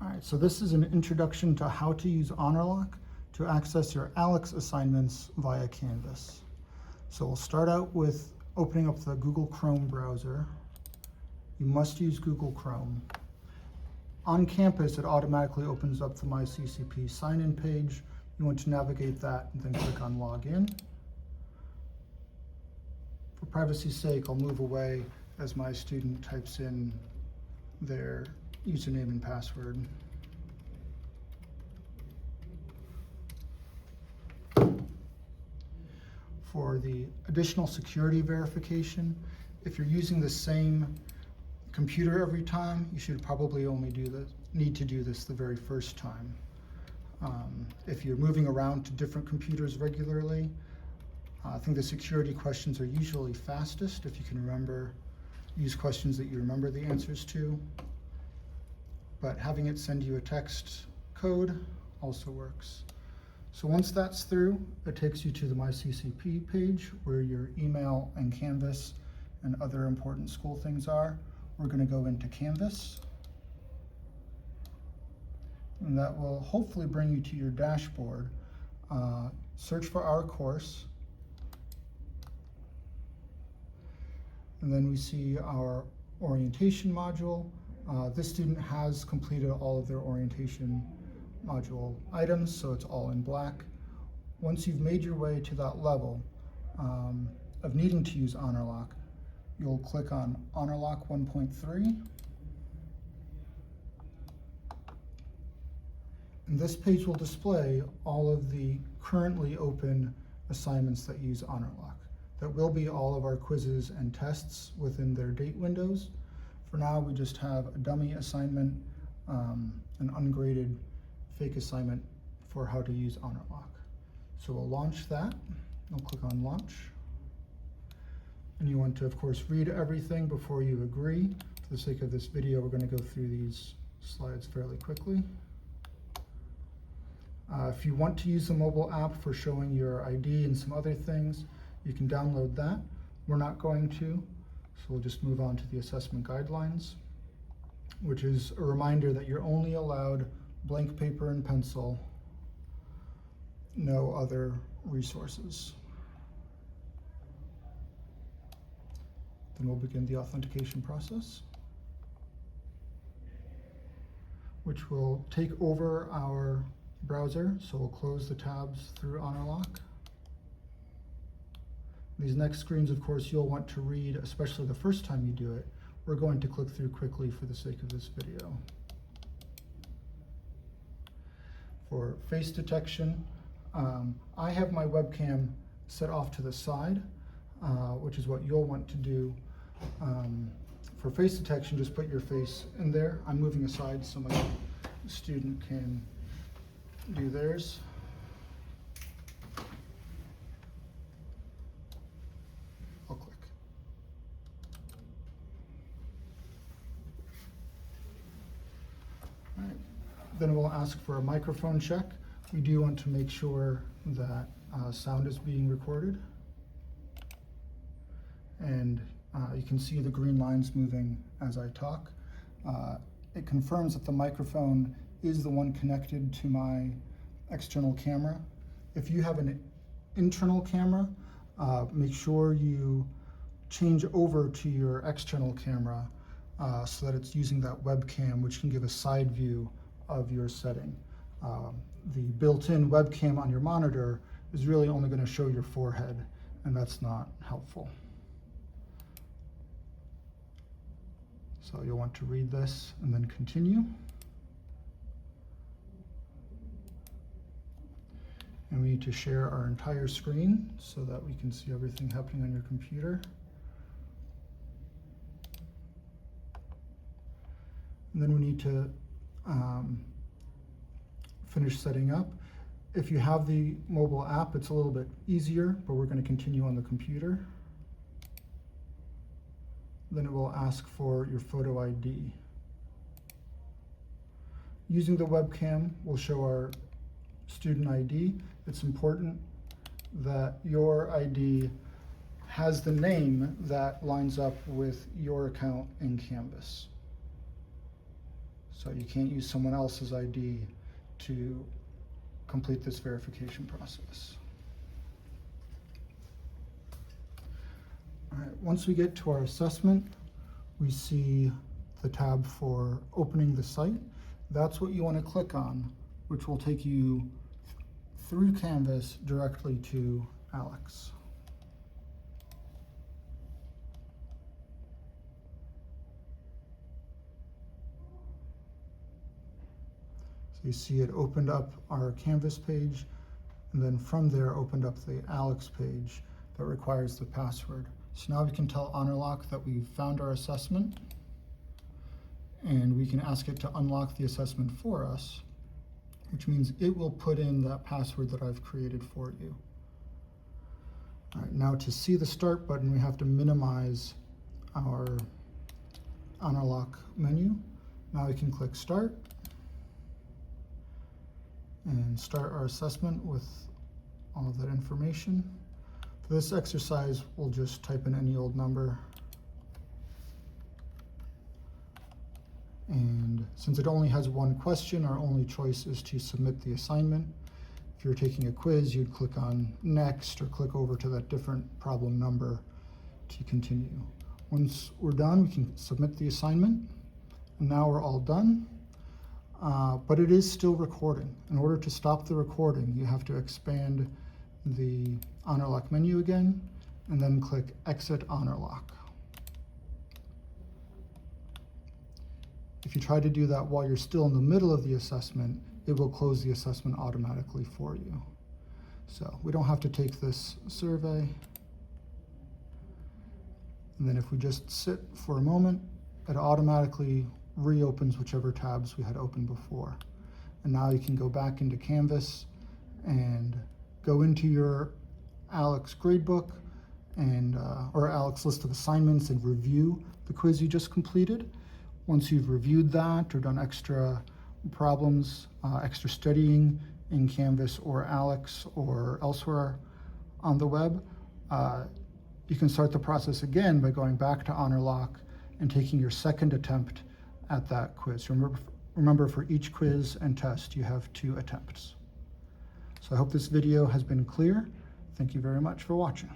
All right, so this is an introduction to how to use Honorlock to access your ALEKS assignments via Canvas. So we'll start out with opening up the Google Chrome browser. You must use Google Chrome. On campus, it automatically opens up the My CCP sign-in page. You want to navigate that and then click on Login. For privacy's sake, I'll move away as my student types in their username and password. For the additional security verification, if you're using the same computer every time, you should probably only need to do this the very first time. If you're moving around to different computers regularly, I think the security questions are usually fastest if you can use questions that you remember the answers to. But having it send you a text code also works. So once that's through, it takes you to the My CCP page where your email and Canvas and other important school things are. We're going to go into Canvas. And that will hopefully bring you to your dashboard. Search for our course. And then we see our orientation module. This student has completed all of their orientation module items, so it's all in black. Once you've made your way to that level of needing to use Honorlock, you'll click on Honorlock 1.3. And this page will display all of the currently open assignments that use Honorlock. That will be all of our quizzes and tests within their date windows. For now, we just have a dummy assignment, an ungraded fake assignment for how to use Honorlock. So we'll launch that. We'll click on Launch. And you want to, of course, read everything before you agree. For the sake of this video, we're going to go through these slides fairly quickly. If you want to use the mobile app for showing your ID and some other things, you can download that. We're not going to, so we'll just move on to the assessment guidelines, which is a reminder that you're only allowed blank paper and pencil, no other resources. Then we'll begin the authentication process, which will take over our browser. So we'll close the tabs through Honorlock. These next screens, of course, you'll want to read, especially the first time you do it. We're going to click through quickly for the sake of this video. For face detection, I have my webcam set off to the side, which is what you'll want to do. For face detection, just put your face in there. I'm moving aside so my student can do theirs. I'll click. All right. Then we'll ask for a microphone check. We do want to make sure that sound is being recorded. And you can see the green lines moving as I talk. It confirms that the microphone is the one connected to my external camera. If you have an internal camera, make sure you change over to your external camera so that it's using that webcam, which can give a side view of your setting. The built-in webcam on your monitor is really only going to show your forehead, and that's not helpful. So you'll want to read this and then continue. And we need to share our entire screen so that we can see everything happening on your computer. And then we need to finish setting up. If you have the mobile app, it's a little bit easier, but we're going to continue on the computer. Then it will ask for your photo ID. Using the webcam, we'll show our student ID. It's important that your ID has the name that lines up with your account in Canvas. So you can't use someone else's ID to complete this verification process. All right, once we get to our assessment, we see the tab for opening the site. That's what you want to click on, which will take you through Canvas directly to ALEKS. So you see it opened up our Canvas page, and then from there opened up the ALEKS page that requires the password. So now we can tell Honorlock that we found our assessment, and we can ask it to unlock the assessment for us, which means it will put in that password that I've created for you. All right, now to see the start button, we have to minimize our Honorlock menu. Now we can click start and start our assessment with all of that information. For this exercise, we'll just type in any old number. And since it only has one question, our only choice is to submit the assignment. If you're taking a quiz, you'd click on next or click over to that different problem number to continue. Once we're done, we can submit the assignment. And now we're all done, but it is still recording. In order to stop the recording, you have to expand the Honorlock menu again, and then click Exit Honorlock. If you try to do that while you're still in the middle of the assessment, it will close the assessment automatically for you. So we don't have to take this survey. And then if we just sit for a moment, it automatically reopens whichever tabs we had opened before. And now you can go back into Canvas and go into your ALEKS gradebook and or ALEKS list of assignments and review the quiz you just completed. Once you've reviewed that or done extra problems, extra studying in Canvas or ALEKS or elsewhere on the web, you can start the process again by going back to Honorlock and taking your second attempt at that quiz. Remember, for each quiz and test, you have 2 attempts. So I hope this video has been clear. Thank you very much for watching.